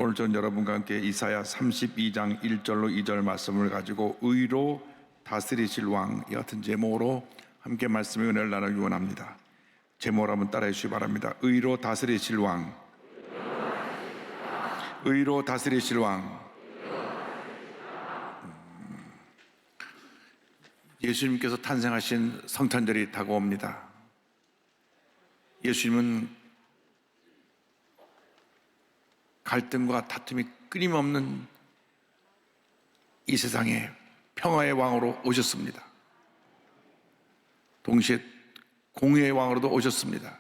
오늘 전 여러분과 함께 이사야 32장 1절로 2절 말씀을 가지고 의로 다스리실 왕, 이 같은 제목으로 함께 말씀의 은혜를 나누기 원합니다. 제목을 한번 따라해 주시기 바랍니다. 의로 다스리실 왕, 의로 다스리실 왕. 예수님께서 탄생하신 성탄절이 다가옵니다. 예수님은 갈등과 다툼이 끊임없는 이 세상에 평화의 왕으로 오셨습니다. 동시에 공의의 왕으로도 오셨습니다.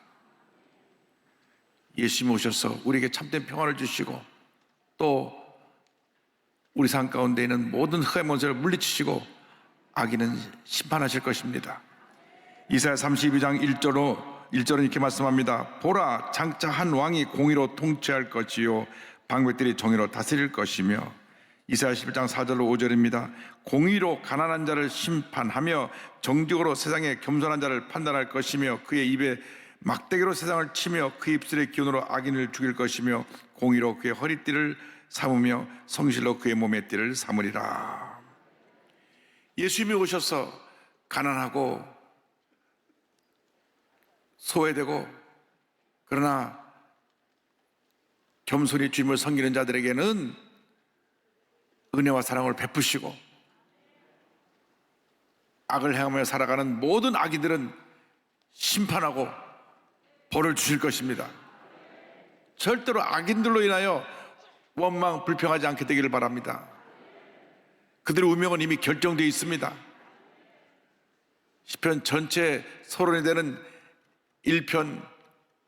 예수님이 오셔서 우리에게 참된 평화를 주시고 또 우리 삶 가운데 있는 모든 흑암의 권세를 물리치시고 악인은 심판하실 것입니다. 이사야 32장 1절은 이렇게 말씀합니다. 보라, 장차 한 왕이 공의로 통치할 것이요 방백들이 정의로 다스릴 것이며, 이사야 11장 4절로 5절입니다. 공의로 가난한 자를 심판하며 정직으로 세상의 겸손한 자를 판단할 것이며, 그의 입에 막대기로 세상을 치며 그 입술의 기운으로 악인을 죽일 것이며, 공의로 그의 허리띠를 삼으며 성실로 그의 몸의 띠를 삼으리라. 예수님이 오셔서 가난하고 소외되고 그러나 겸손히 주님을 섬기는 자들에게는 은혜와 사랑을 베푸시고, 악을 행하며 살아가는 모든 악인들은 심판하고 벌을 주실 것입니다. 절대로 악인들로 인하여 원망 불평하지 않게 되기를 바랍니다. 그들의 운명은 이미 결정되어 있습니다. 시편 전체 서론이 되는 1편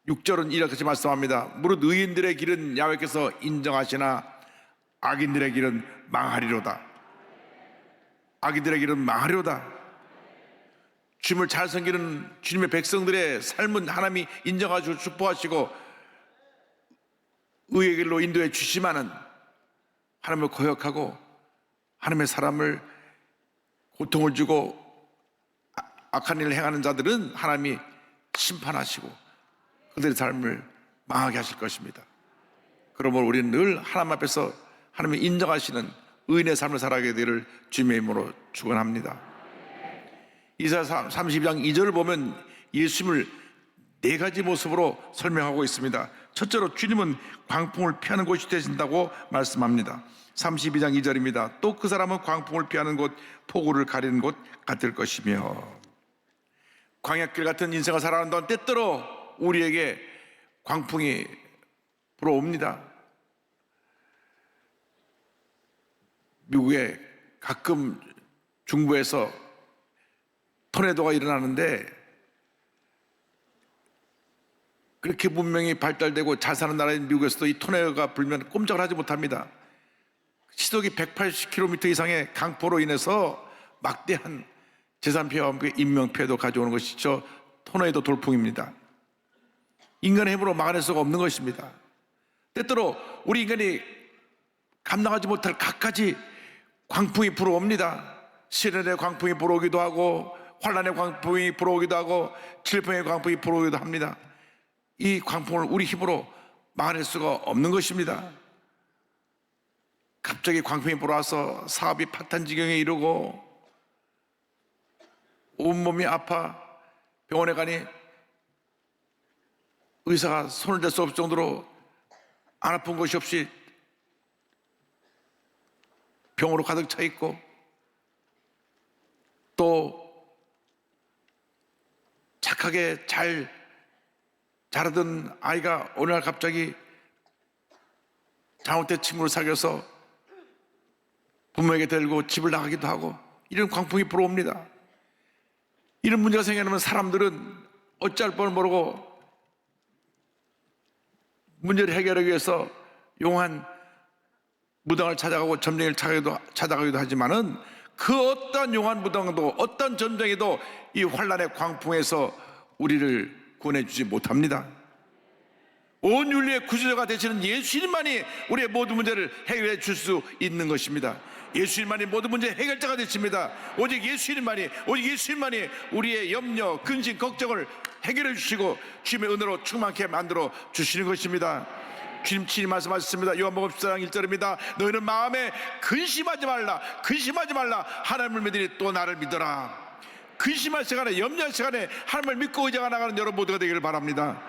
6절은 이렇게 말씀합니다. 무릇 의인들의 길은 야훼께서 인정하시나 악인들의 길은 망하리로다. 악인들의 길은 망하리로다. 주님을 잘 섬기는 주님의 백성들의 삶은 하나님이 인정하시고 축복하시고 의의 길로 인도해 주시마는, 하나님을 거역하고 하나님의 사람을 고통을 주고 악한 일을 행하는 자들은 하나님이 심판하시고 그들의 삶을 망하게 하실 것입니다. 그러므로 우리는 늘 하나님 앞에서 하나님이 인정하시는 의인의 삶을 살아가게 되기를 주님의 이름으로 축원합니다. 이사야 32장 2절을 보면 예수님을 네 가지 모습으로 설명하고 있습니다. 첫째로 주님은 광풍을 피하는 곳이 되신다고 말씀합니다. 32장 2절입니다. 또 그 사람은 광풍을 피하는 곳, 폭우를 가리는 곳 같을 것이며. 광야길 같은 인생을 살아가는 동안 때때로 우리에게 광풍이 불어옵니다. 미국에 가끔 중부에서 토네이도가 일어나는데, 그렇게 문명이 발달되고 잘 사는 나라인 미국에서도 이 토네이도가 불면 꼼짝을 하지 못합니다. 시속이 180km 이상의 강포로 인해서 막대한 재산피해와 함께 인명피해도 가져오는 것이죠. 토네이도 돌풍입니다. 인간의 힘으로 막아낼 수가 없는 것입니다. 때때로 우리 인간이 감당하지 못할 갖가지 광풍이 불어옵니다. 시련의 광풍이 불어오기도 하고 환란의 광풍이 불어오기도 하고 질병의 광풍이 불어오기도 합니다. 이 광풍을 우리 힘으로 막아낼 수가 없는 것입니다. 갑자기 광풍이 불어와서 사업이 파탄 지경에 이르고 온몸이 아파 병원에 가니 의사가 손을 댈 수 없을 정도로 안 아픈 곳이 없이 병으로 가득 차 있고, 또 착하게 잘 자라던 아이가 어느 날 갑자기 잘못된 친구를 사귀어서 부모에게 데리고 집을 나가기도 하고, 이런 광풍이 불어옵니다. 이런 문제가 생기면 사람들은 어찌할 뻔을 모르고 문제를 해결하기 위해서 용한 무당을 찾아가고 점쟁이를 찾아가기도 하지만은, 그 어떤 용한 무당도 어떤 점쟁이도 이 환란의 광풍에서 우리를 구원해주지 못합니다. 온 윤리의 구주자가 되시는 예수님만이 우리의 모든 문제를 해결해 줄 수 있는 것입니다. 예수님만이 모든 문제 해결자가 되십니다. 오직 예수님만이 우리의 염려, 근심, 걱정을 해결해 주시고 주님의 은혜로 충만케 만들어 주시는 것입니다. 주님 친히 말씀하셨습니다. 요한복음 14장 1절입니다. 너희는 마음에 근심하지 말라, 근심하지 말라. 하나님을 믿으니 또 나를 믿어라. 근심할 시간에, 염려할 시간에 하나님을 믿고 의지가 나가는 여러분 모두가 되기를 바랍니다.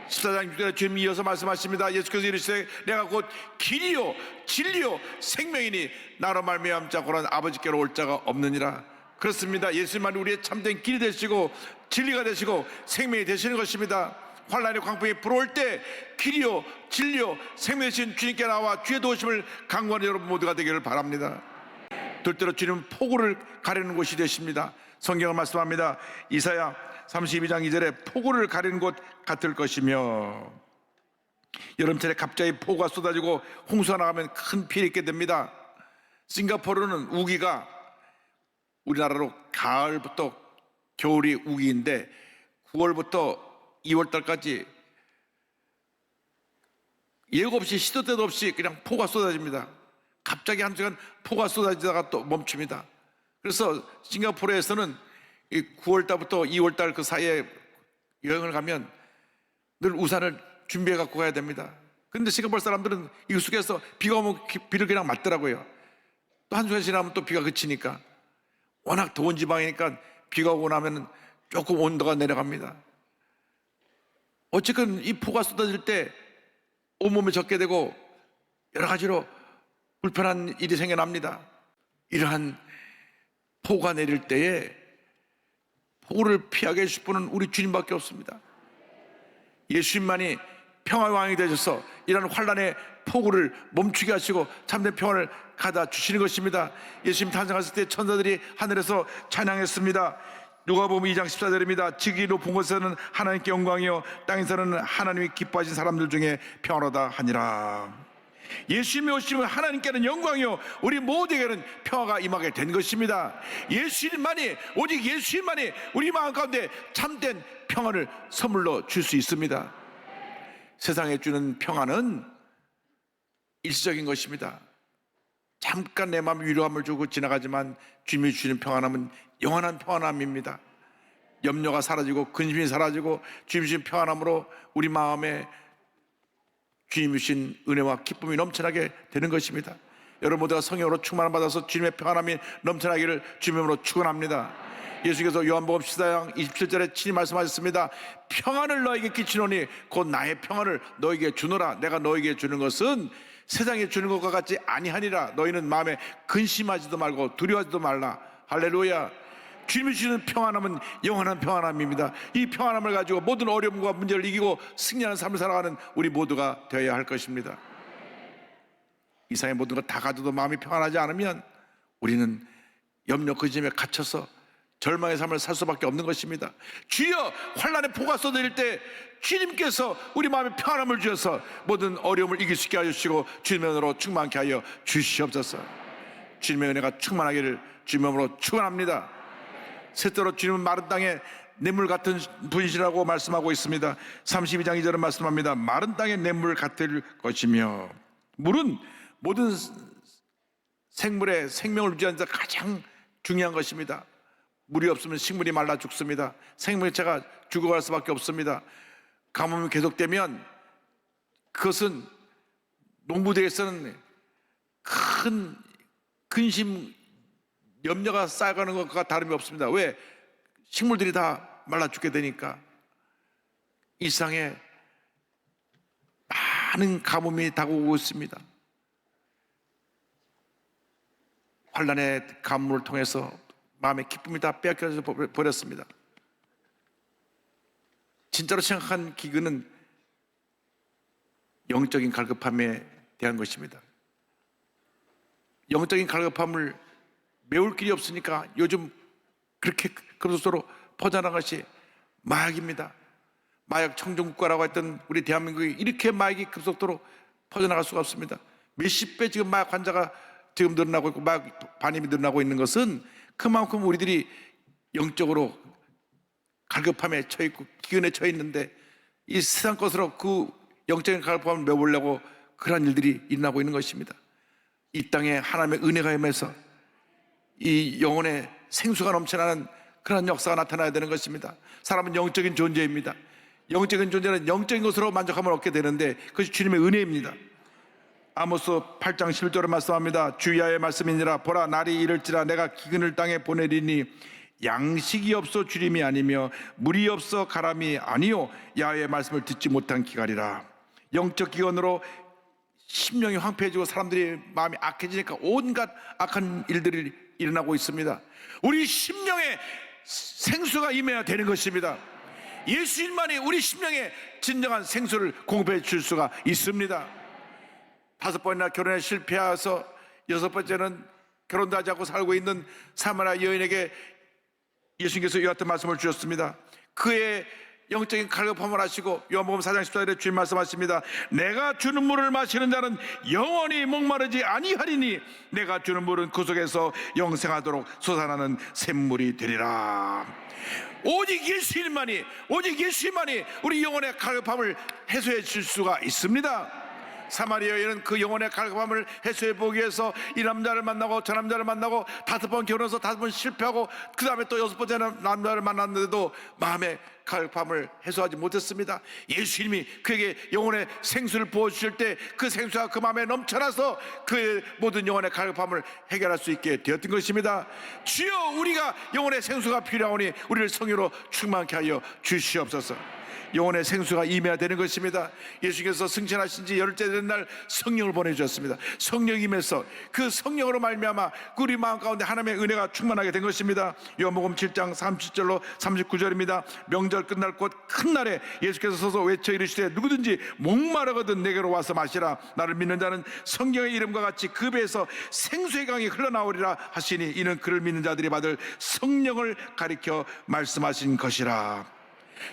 14장 6절에 주님이 이어서 말씀하십니다. 예수께서 이르시되 내가 곧 길이요 진리요 생명이니 나로 말미암지 않고는 아버지께로 올 자가 없느니라. 그렇습니다. 예수님만이 우리의 참된 길이 되시고 진리가 되시고 생명이 되시는 것입니다. 환난의 광풍이 불어올 때 길이요 진리요 생명이신 주님께 나와 주의 도우심을 간구하는 여러분 모두가 되기를 바랍니다. 둘째로 주님은 폭우를 가리는 곳이 되십니다. 성경은 말씀합니다. 이사야 32장 2절에 폭우를 가리는 곳 같을 것이며, 여름철에 갑자기 폭우가 쏟아지고 홍수가 나가면 큰 피해를 입게 됩니다. 싱가포르는 우기가 우리나라로 가을부터 겨울이 우기인데 9월부터 2월달까지 예고 없이 시도 때도 없이 그냥 폭우가 쏟아집니다. 갑자기 한 시간 폭우가 쏟아지다가 또 멈춥니다. 그래서 싱가포르에서는 9월달부터 2월달 그 사이에 여행을 가면 늘 우산을 준비해 갖고 가야 됩니다. 그런데 싱가포르 사람들은 익숙해서 비가 오면 비를 그냥 맞더라고요. 또 한 시간 지나면 또 비가 그치니까, 워낙 더운 지방이니까 비가 오고 나면 조금 온도가 내려갑니다. 어쨌든 이 폭우가 쏟아질 때 온몸을 젖게 되고 여러 가지로 불편한 일이 생겨납니다. 이러한 폭우가 내릴 때에 폭우를 피하게 해줄 분은 우리 주님밖에 없습니다. 예수님만이 평화의 왕이 되셔서 이러한 환난의 폭우를 멈추게 하시고 참된 평화를 가다 주시는 것입니다. 예수님 탄생하실 때 천사들이 하늘에서 찬양했습니다. 누가복음 2장 14절입니다. 지극히 높은 곳에서는 하나님께 영광이요 땅에서는 하나님이 기뻐하신 사람들 중에 평화로다 하니라. 예수님이 오시면 하나님께는 영광이요 우리 모두에게는 평화가 임하게 된 것입니다. 예수님만이, 오직 예수님만이 우리 마음 가운데 참된 평화를 선물로 줄 수 있습니다. 세상에 주는 평화는 일시적인 것입니다. 잠깐 내 마음 위로함을 주고 지나가지만 주님이 주시는 평안함은 영원한 평안함입니다. 염려가 사라지고 근심이 사라지고 주님이 주신 평안함으로 우리 마음에 주님이 주신 은혜와 기쁨이 넘쳐나게 되는 것입니다. 여러분 모두가 성령으로 충만을 받아서 주님의 평안함이 넘쳐나기를 주님으로 축원합니다. 예수께서 요한복음 14장 27절에 친히 말씀하셨습니다. 평안을 너에게 끼치노니 곧 나의 평안을 너에게 주노라. 내가 너에게 주는 것은 세상에 주는 것과 같지 아니하니라. 너희는 마음에 근심하지도 말고 두려워하지도 말라. 할렐루야. 주님이 주시는 평안함은 영원한 평안함입니다. 이 평안함을 가지고 모든 어려움과 문제를 이기고 승리하는 삶을 살아가는 우리 모두가 되어야 할 것입니다. 이 세상의 모든 것 다 가져도 마음이 평안하지 않으면 우리는 염려 근심에 갇혀서 절망의 삶을 살 수밖에 없는 것입니다. 주여, 환난의 폭우가 쏟아질 때 주님께서 우리 마음에 평안함을 주셔서 모든 어려움을 이길 수 있게 하시고 주님의 은혜로 충만케 하여 주시옵소서. 주님의 은혜가 충만하기를 주님으로 축원합니다. 셋째로 주님은 마른 땅에 냇물 같은 분이시라고 말씀하고 있습니다. 32장 2절은 말씀합니다. 마른 땅에 냇물 같을 것이며, 물은 모든 생물의 생명을 유지하는 데 가장 중요한 것입니다. 물이 없으면 식물이 말라 죽습니다. 생명체가 죽어갈 수밖에 없습니다. 가뭄이 계속되면 그것은 농부들에게서는 큰 근심, 염려가 쌓여가는 것과 다름이 없습니다. 왜? 식물들이 다 말라 죽게 되니까. 이 세상에 많은 가뭄이 다가오고 있습니다. 환난의 가뭄을 통해서 마음의 기쁨이 다 빼앗겨져 버렸습니다. 진짜로 생각한 기근은 영적인 갈급함에 대한 것입니다. 영적인 갈급함을 메울 길이 없으니까 요즘 그렇게 급속도로 퍼져나간 것이 마약입니다. 마약 청정국가라고 했던 우리 대한민국이 이렇게 마약이 급속도로 퍼져나갈 수가 없습니다. 몇십 배 지금 마약 환자가 지금 늘어나고 있고 마약 반입이 늘어나고 있는 것은 그만큼 우리들이 영적으로 갈급함에 처해 있고 기근에 처해 있는데 이 세상 것으로 그 영적인 갈급함을 메우려고 그러한 일들이 일어나고 있는 것입니다. 이 땅에 하나님의 은혜가 임해서 이 영혼의 생수가 넘쳐나는 그런 역사가 나타나야 되는 것입니다. 사람은 영적인 존재입니다. 영적인 존재는 영적인 것으로 만족함을 얻게 되는데 그것이 주님의 은혜입니다. 아모스 8장 11절을 말씀합니다. 주야의 말씀이니라. 보라, 날이 이를지라 내가 기근을 땅에 보내리니 양식이 없어 주림이 아니며 물이 없어 가람이 아니요 야훼의 말씀을 듣지 못한 기갈이라. 영적 기근으로 심령이 황폐해지고 사람들이 마음이 악해지니까 온갖 악한 일들이 일어나고 있습니다. 우리 심령에 생수가 임해야 되는 것입니다. 예수님만이 우리 심령에 진정한 생수를 공급해 줄 수가 있습니다. 5번이나 결혼에 실패해서 6번째는 결혼도 하지 않고 살고 있는 사마리아 여인에게 예수님께서 이와 같은 말씀을 주셨습니다. 그의 영적인 갈급함을 하시고 요한복음 4장 14절에 주님 말씀하십니다. 내가 주는 물을 마시는 자는 영원히 목마르지 아니하리니 내가 주는 물은 그 속에서 영생하도록 솟아나는 샘물이 되리라. 오직 예수님만이 우리 영혼의 갈급함을 해소해 줄 수가 있습니다. 사마리아 여인은 그 영혼의 갈급함을 해소해 보기 위해서 이 남자를 만나고 저 남자를 만나고 5번 결혼해서 5번 실패하고 그 다음에 또 6번째 남자를 만났는데도 마음의 갈급함을 해소하지 못했습니다. 예수님이 그에게 영혼의 생수를 부어주실 때 그 생수가 그 마음에 넘쳐나서 그 모든 영혼의 갈급함을 해결할 수 있게 되었던 것입니다. 주여, 우리가 영혼의 생수가 필요하오니 우리를 성령으로 충만케 하여 주시옵소서. 영혼의 생수가 임해야 되는 것입니다. 예수께서 승천하신 지 열흘째 되는 날 성령을 보내주셨습니다. 성령 임해서 그 성령으로 말미암아 우리 마음 가운데 하나님의 은혜가 충만하게 된 것입니다. 요한복음 7장 37절로 39절입니다. 명절 끝날 곧 큰 날에 예수께서 서서 외쳐 이르시되 누구든지 목마르거든 내게로 와서 마시라. 나를 믿는 자는 성경의 이름과 같이 그 배에서 생수의 강이 흘러나오리라 하시니 이는 그를 믿는 자들이 받을 성령을 가리켜 말씀하신 것이라.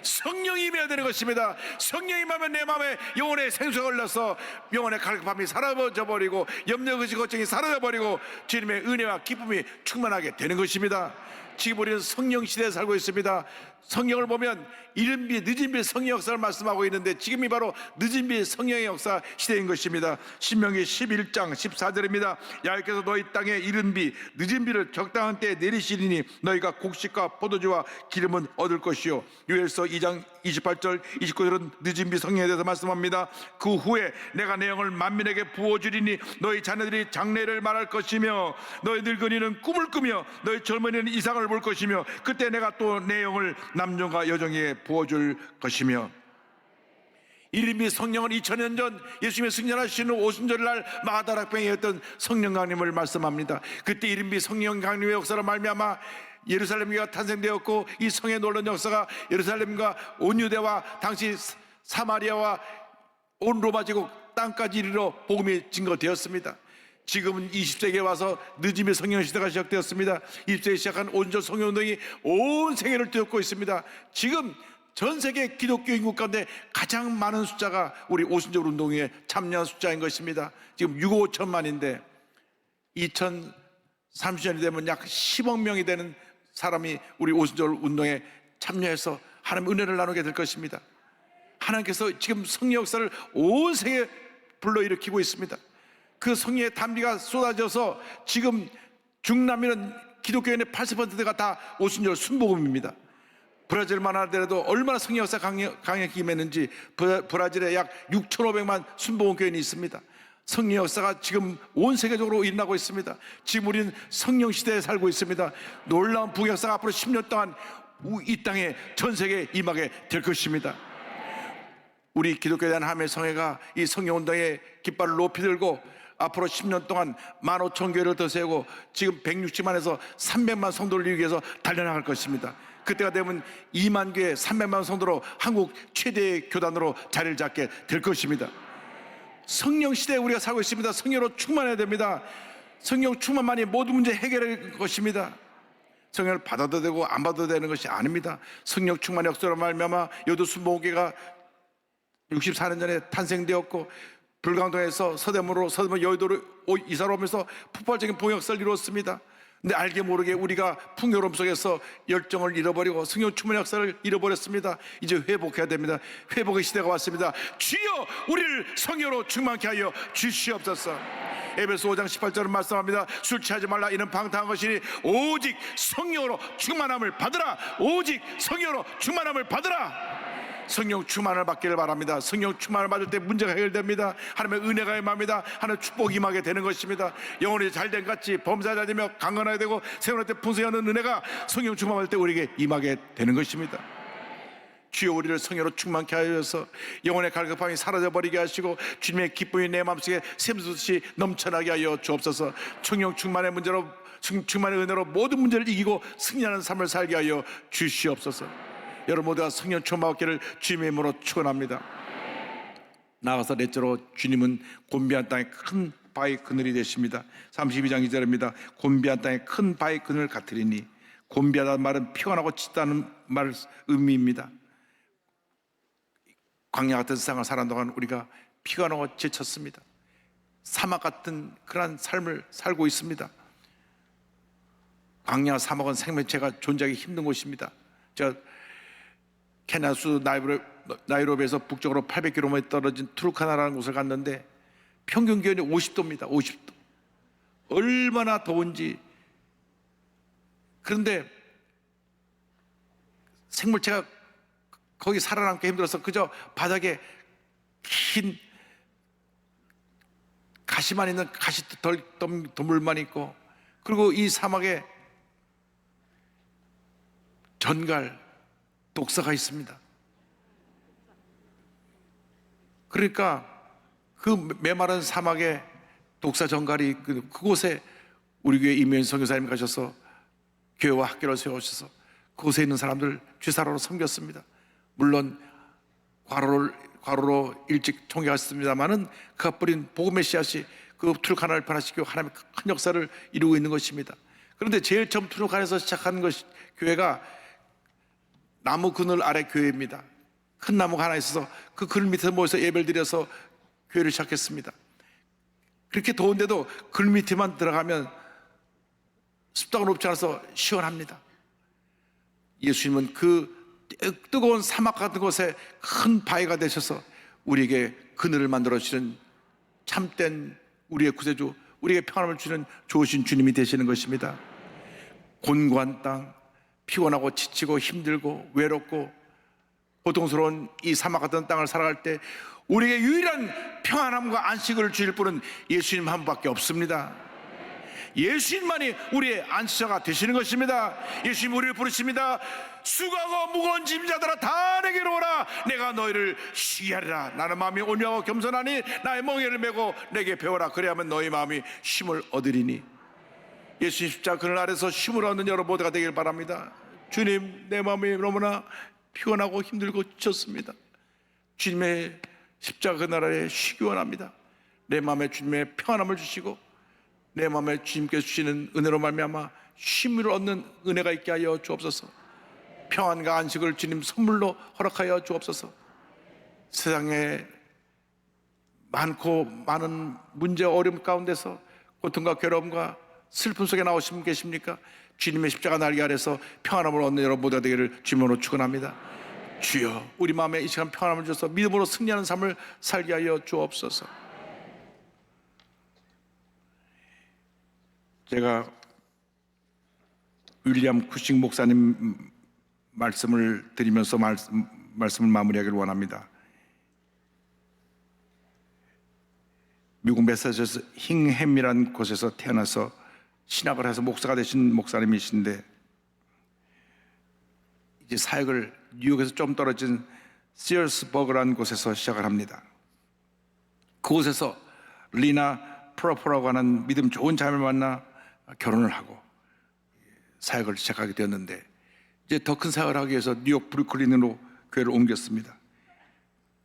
성령이 임해야 되는 것입니다. 성령이 임하면 내 마음에 영혼의 생수가 흘러서 영혼의 갈급함이 사라져 버리고 염려 의식 걱정이 사라져 버리고 주님의 은혜와 기쁨이 충만하게 되는 것입니다. 지금 우리는 성령 시대에 살고 있습니다. 성령을 보면 이른비 늦은비 성령 역사를 말씀하고 있는데 지금이 바로 늦은비 성령의 역사 시대인 것입니다. 신명기 11장 14절입니다. 야훼께서 너희 땅에 이른비 늦은비를 적당한 때에 내리시리니 너희가 곡식과 포도주와 기름은 얻을 것이요. 요엘서 2장 28절 29절은 늦은비 성령에 대해서 말씀합니다. 그 후에 내가 내 영을 만민에게 부어주리니 너희 자녀들이 장래를 말할 것이며 너희 늙은이는 꿈을 꾸며 너희 젊은이는 이상을 볼 것이며 그때 내가 또 내 영을 남종과 여종에게 부어줄 것이며. 이른비 성령은 2000년 전 예수님의 승천하시는 오순절날 마가다락방이었던 성령 강림을 말씀합니다. 그때 이른비 성령 강림의 역사로 말미암아 예루살렘교회가 탄생되었고 이 성의 놀라운 역사가 예루살렘과 온 유대와 당시 사마리아와 온 로마 제국 땅까지 이르러 복음이 증거되었습니다. 지금은 20세기에 와서 늦음의 성령 시대가 시작되었습니다. 20세기에 시작한 오순절 성령운동이 온 세계를 뒤덮고 있습니다. 지금 전 세계 기독교 인구 가운데 가장 많은 숫자가 우리 오순절 운동에 참여한 숫자인 것입니다. 지금 6억 5천만인데 2030년이 되면 약 10억 명이 되는 사람이 우리 오순절 운동에 참여해서 하나님의 은혜를 나누게 될 것입니다. 하나님께서 지금 성령 역사를 온 세계에 불러일으키고 있습니다. 그 성령의 단비가 쏟아져서 지금 중남미는 기독교인의 80%가 다 오순절 순복음입니다. 브라질만 하더라도 얼마나 성령 역사 강력히 임했는지 브라질에 약 6,500만 순복음 교인이 있습니다. 성령 역사가 지금 온 세계적으로 일어나고 있습니다. 지금 우리는 성령 시대에 살고 있습니다. 놀라운 부역사가 앞으로 10년 동안 이 땅에 전 세계에 임하게 될 것입니다. 우리 기독교에 대한 하나님의 성회가 이 성령운동의 깃발을 높이 들고 앞으로 10년 동안 15,000교회를 더 세우고 지금 160만에서 300만 성도를 이루기 위해서 달려나갈 것입니다. 그때가 되면 2만 교회 300만 성도로 한국 최대의 교단으로 자리를 잡게 될 것입니다. 성령 시대에 우리가 살고 있습니다. 성령으로 충만해야 됩니다. 성령 충만만이 모든 문제 해결할 것입니다. 성령을 받아도 되고 안 받아도 되는 것이 아닙니다. 성령 충만의 역사로 말미암아 여도 순복음교회가 64년 전에 탄생되었고 불광동에서 서대문으로 여의도로 이사를 오면서 폭발적인 봉역사를 이루었습니다. 근데 알게 모르게 우리가 풍요로움 속에서 열정을 잃어버리고 성령 충만의 역사를 잃어버렸습니다. 이제 회복해야 됩니다. 회복의 시대가 왔습니다. 주여 우리를 성령으로 충만케 하여 주시옵소서. 에베소 5장 18절은 말씀합니다. 술 취하지 말라 이는 방탕한 것이니 오직 성령으로 충만함을 받으라. 오직 성령으로 충만함을 받으라. 성령 충만을 받기를 바랍니다. 성령 충만을 받을 때 문제가 해결됩니다. 하나님의 은혜가 임합니다. 하나님의 축복이 임하게 되는 것입니다. 영혼이 잘된 같이 범사자 되며 강건하게 되고 생활할 때 풍성하는 은혜가 성령 충만할 때 우리에게 임하게 되는 것입니다. 주여, 우리를 성령으로 충만케 하여서 영혼의 갈급함이 사라져버리게 하시고 주님의 기쁨이 내 마음속에 샘솟듯이 넘쳐나게 하여 주옵소서. 성령 충만의 문제로, 충만의 은혜로 모든 문제를 이기고 승리하는 삶을 살게 하여 주시옵소서. 여러분 모두가 성령 충만받기를 주님의 이름으로 축원합니다. 나아가서 넷째로, 주님은 곤비한 땅에 큰 바위 그늘이 되십니다. 32장 2절입니다. 곤비한 땅에 큰 바위 그늘 같으리니, 곤비하다는 말은 피곤하고 짙다는 말 의미입니다. 광야 같은 세상을 살아온 동안 우리가 피곤하고 지쳤습니다. 사막 같은 그러한 삶을 살고 있습니다. 광야 사막은 생명체가 존재하기 힘든 곳입니다. 제가 케냐 수 나이로비에서 북쪽으로 800km 떨어진 투르카나라는 곳을 갔는데 평균 기온이 50도입니다. 50도. 얼마나 더운지. 그런데 생물체가 거기 살아남기 힘들어서 그저 바닥에 긴 가시만 있는 가시더물만 있고, 그리고 이 사막에 전갈, 독사가 있습니다. 그러니까 그 메마른 사막에 독사 전갈이 그곳에 우리 교회 이면 선교사님 가셔서 교회와 학교를 세우셔서 그곳에 있는 사람들 주사로로 섬겼습니다. 물론 과로로 일찍 총회하셨습니다만은 그가 뿌린 복음의 씨앗이 그 투르카나를 변화시키고 하나님의 큰 역사를 이루고 있는 것입니다. 그런데 제일 처음 투르카나에서 시작한 교회가 나무 그늘 아래 교회입니다. 큰 나무가 하나 있어서 그 그늘 밑에 모여서 예배를 드려서 교회를 시작했습니다. 그렇게 더운데도 그늘 밑에만 들어가면 습도가 높지 않아서 시원합니다. 예수님은 그 뜨거운 사막 같은 곳에 큰 바위가 되셔서 우리에게 그늘을 만들어 주시는 참된 우리의 구세주, 우리에게 평안을 주는 좋으신 주님이 되시는 것입니다. 곤고한 땅, 피곤하고 지치고 힘들고 외롭고 고통스러운 이 사막 같은 땅을 살아갈 때 우리에게 유일한 평안함과 안식을 주실 분은 예수님 한 분밖에 없습니다. 예수님만이 우리의 안식처가 되시는 것입니다. 예수님 우리를 부르십니다. 수고하고 무거운 짐 자들아 다 내게로 오라. 내가 너희를 쉬게 하리라. 나는 마음이 온유하고 겸손하니 나의 멍에를 메고 내게 배워라. 그래야만 너희 마음이 쉼을 얻으리니. 예수님 십자가 그늘 아래서 쉼을 얻는 여러분 모두가 되길 바랍니다. 주님, 내 마음이 너무나 피곤하고 힘들고 지쳤습니다. 주님의 십자가 그늘 아래 쉬기 원합니다. 내 마음에 주님의 평안함을 주시고 내 마음에 주님께서 주시는 은혜로 말미암아 쉼을 얻는 은혜가 있게 하여 주옵소서. 평안과 안식을 주님 선물로 허락하여 주옵소서. 세상에 많은 문제 어려움 가운데서 고통과 괴로움과 슬픔 속에 나오신 분 계십니까? 주님의 십자가 날개 아래서 평안함을 얻는 여러분 모두가 되기를 주님으로 축원합니다. 주여, 우리 마음에 이 시간 평안함을 주셔서 믿음으로 승리하는 삶을 살게 하여 주옵소서. 제가 윌리엄 쿠싱 목사님 말씀을 드리면서 말씀을 마무리하기를 원합니다. 미국 매사추세츠 힝햄이라는 곳에서 태어나서 신학을 해서 목사가 되신 목사님이신데 이제 사역을 뉴욕에서 좀 떨어진 시어스버그라는 곳에서 시작을 합니다. 그곳에서 리나 프로포라고 하는 믿음 좋은 자매를 만나 결혼을 하고 사역을 시작하게 되었는데 이제 더 큰 사역을 하기 위해서 뉴욕 브루클린으로 교회를 옮겼습니다.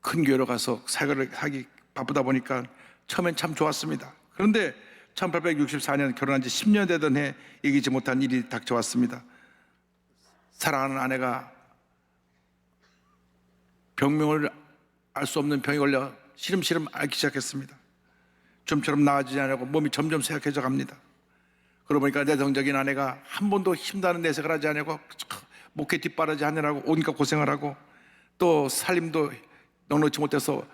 큰 교회로 가서 사역을 하기 바쁘다 보니까 처음엔 참 좋았습니다. 그런데 1864년 결혼한 지 10년 되던 해 이기지 못한 일이 닥쳐왔습니다. 사랑하는 아내가 병명을 알 수 없는 병에 걸려 시름시름 앓기 시작했습니다. 좀처럼 나아지지 않고 몸이 점점 쇠약해져 갑니다. 그러고 보니까 내성적인 아내가 한 번도 힘다는 내색을 하지 않고 목에 뒷바라지 하느라고 온갖 고생을 하고 또 살림도 넉넉지 못해서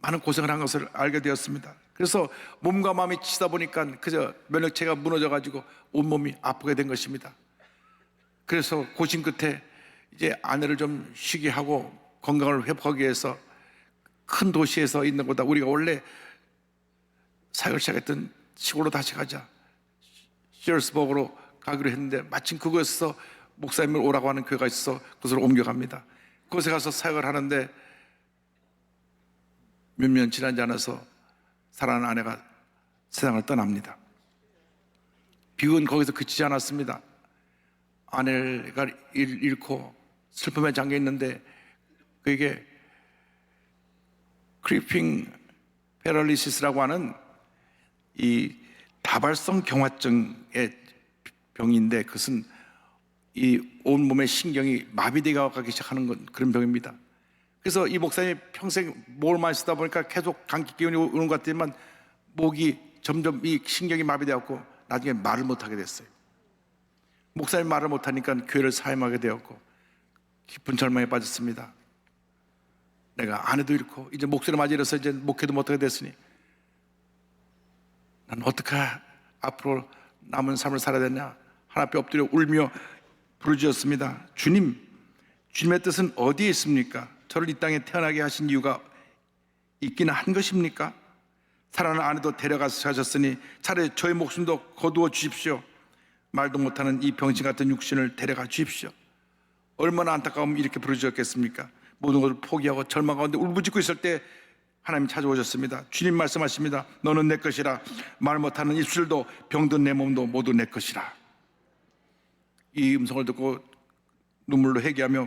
많은 고생을 한 것을 알게 되었습니다. 그래서 몸과 마음이 지치다 보니까 그저 면역체가 무너져가지고 온몸이 아프게 된 것입니다. 그래서 고심 끝에 이제 아내를 좀 쉬게 하고 건강을 회복하기 위해서 큰 도시에서 있는 것보다 우리가 원래 사역을 시작했던 시골로 다시 가자, 시얼스버그로 가기로 했는데 마침 그곳에서 목사님을 오라고 하는 교회가 있어서 그곳으로 옮겨갑니다. 그곳에 가서 사역을 하는데 몇 년 지나지 않아서 사랑하는 아내가 세상을 떠납니다. 비극은 거기서 그치지 않았습니다. 아내가 잃고 슬픔에 잠겨 있는데 그에게 크리핑 패럴리시스라고 하는 이 다발성 경화증의 병인데, 그것은 이 온몸의 신경이 마비되어 가기 시작하는 그런 병입니다. 그래서 이 목사님이 평생 목을만 쓰다 보니까 계속 감기 기운이 오는 것 같지만 목이 점점 이 신경이 마비되었고 나중에 말을 못하게 됐어요. 목사님 말을 못하니까 교회를 사임하게 되었고 깊은 절망에 빠졌습니다. 내가 아내도 잃고 이제 목소리 맞아 이래서 이제 목회도 못하게 됐으니 난 어떻게 앞으로 남은 삶을 살아야 되냐, 하나 앞에 엎드려 울며 부르짖었습니다. 주님, 주님의 뜻은 어디에 있습니까? 저를 이 땅에 태어나게 하신 이유가 있기는 한 것입니까? 사랑하는 아내도 데려가셨으니 차라리 저의 목숨도 거두어 주십시오. 말도 못하는 이 병신 같은 육신을 데려가 주십시오. 얼마나 안타까우면 이렇게 부르짖었겠습니까? 모든 것을 포기하고 절망 가운데 울부짖고 있을 때 하나님 찾아오셨습니다. 주님 말씀하십니다. 너는 내 것이라. 말 못하는 입술도 병든 내 몸도 모두 내 것이라. 이 음성을 듣고 눈물로 회개하며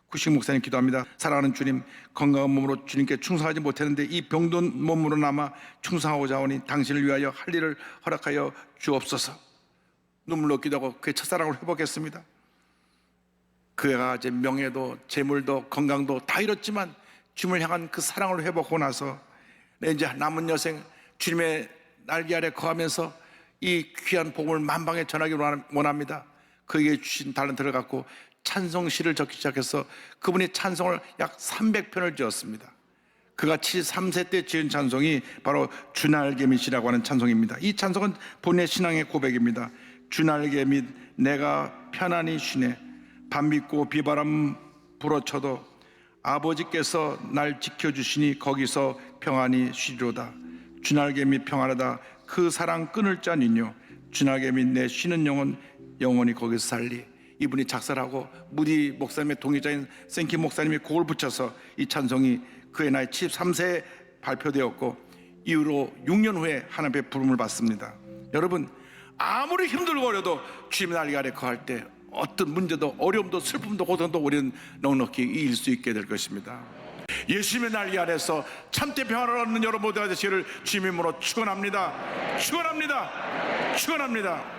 구식 목사님 기도합니다. 사랑하는 주님, 건강한 몸으로 주님께 충성하지 못했는데 이 병든 몸으로 남아 충성하고자 하오니 당신을 위하여 할 일을 허락하여 주옵소서. 눈물로 기도하고 그의 첫사랑을 회복했습니다. 그가 이제 명예도 재물도 건강도 다 잃었지만 주님을 향한 그 사랑을 회복하고 나서 이제 남은 여생 주님의 날개 아래 거하면서 이 귀한 복음을 만방에 전하기를 원합니다. 그에게 주신 달란트를 갖고 찬송시를 적기 시작해서 그분이 찬송을 약 300편을 지었습니다. 그가 73세 때 지은 찬송이 바로 주날개 밑이라고 하는 찬송입니다. 이 찬송은 본인의 신앙의 고백입니다. 주날개 밑 내가 편안히 쉬네. 밤 믿고 비바람 불어쳐도 아버지께서 날 지켜주시니 거기서 평안히 쉬리로다. 주날개 밑 평안하다. 그 사랑 끊을 자니뇨. 주날개 밑 내 쉬는 영혼 영원히 거기서 살리. 이분이 작사하고 무디 목사님의 동의자인 생키 목사님이 곡을 붙여서 이 찬송이 그의 나이 73세에 발표되었고 이후로 6년 후에 하나님의 부름을 받습니다. 여러분, 아무리 힘들고 어려도 주님의 날개 아래 거할 때 어떤 문제도 어려움도 슬픔도 고통도 우리는 넉넉히 이길 수 있게 될 것입니다. 예수님의 날개 아래서 참된 평안을 얻는 여러분 모두가 되시기를 주님의 이름으로 축원합니다. 축원합니다. 축원합니다.